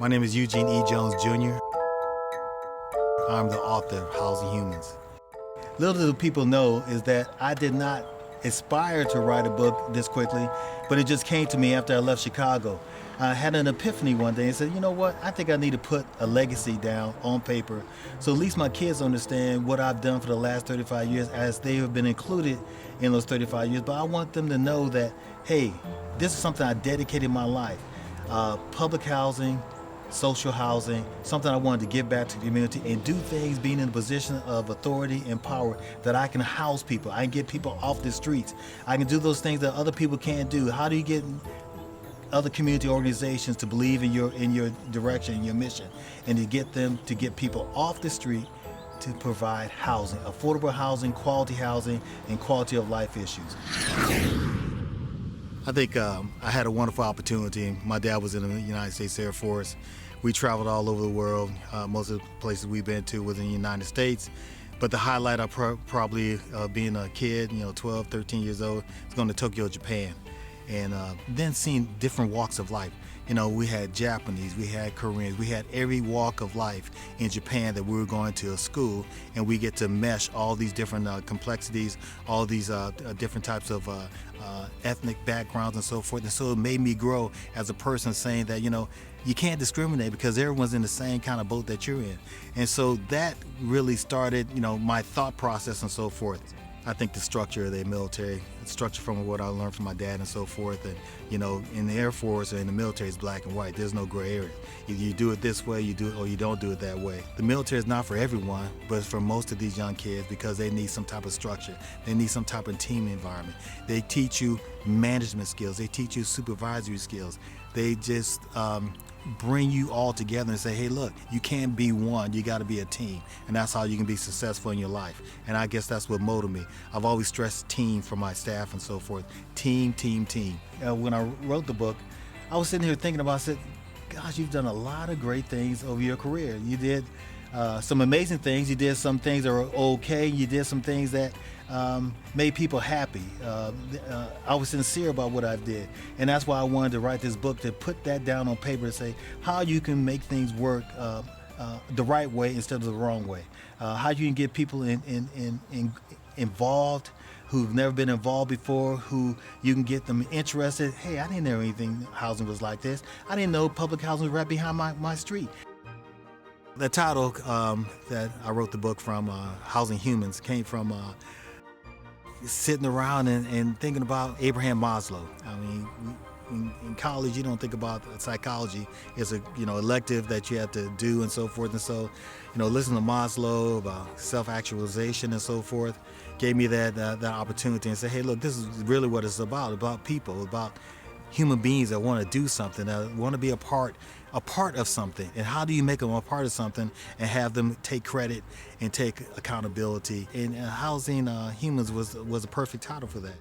My name is Eugene E. Jones, Jr. I'm the author of Housing Humans. Little do people know is that I did not aspire to write a book this quickly, but it just came to me after I left Chicago. I had an epiphany one day and said, you know what, I think I need to put a legacy down on paper so at least my kids understand what I've done for the last 35 years as they have been included in those 35 years. But I want them to know that, hey, this is something I dedicated my life. Public housing, social housing, something I wanted to give back to the community and do things being in a position of authority and power that I can house people. I can get people off the streets. I can do those things that other people can't do. How do you get other community organizations to believe in your direction, in your mission, and to get them to get people off the street to provide housing, affordable housing, and quality of life issues. I think I had a wonderful opportunity. My dad was in the United States Air Force. We traveled all over the world. Most of the places we've been to was in the United States. But the highlight of probably being a kid, 12, 13 years old, is going to Tokyo, Japan. And then seeing different walks of life. We had Japanese, we had Koreans, we had every walk of life in Japan that we were going to a school, and we get to mesh all these different complexities, all these different types of ethnic backgrounds and so forth. And so it made me grow as a person, saying that, you can't discriminate because everyone's in the same kind of boat that you're in. And so that really started, my thought process and so forth. I think the structure of the military, the structure from what I learned from my dad and so forth, and in the Air Force or in the military, it's black and white. There's no gray area. Either you do it this way, you do it, or you don't do it that way. The military is not for everyone, but it's for most of these young kids because they need some type of structure. They need some type of team environment. They teach you management skills. They teach you supervisory skills. They just bring you all together and say, hey, look, you can't be one, you got to be a team. And that's how you can be successful in your life. And I guess that's what motivated me. I've always stressed team for my staff and so forth. Team, team, team. When I wrote the book, I was sitting here thinking about, I said, gosh, you've done a lot of great things over your career. You did some amazing things. You did some things that were okay. You did some things that made people happy. I was sincere about what I did. And that's why I wanted to write this book, to put that down on paper and say how you can make things work the right way instead of the wrong way. How you can get people involved who've never been involved before, who you can get them interested. Hey, I didn't know anything housing was like this. I didn't know public housing was right behind my street. The title that I wrote the book from, Housing Humans, came from sitting around and thinking about Abraham Maslow. I mean, in college, you don't think about psychology. It's a elective that you have to do and so forth. And so, listening to Maslow about self-actualization and so forth gave me that opportunity and say, hey, look, this is really what it's about people, about human beings that want to do something, that want to be a part of something. And how do you make them a part of something and have them take credit and take accountability? And Housing Humans was a perfect title for that.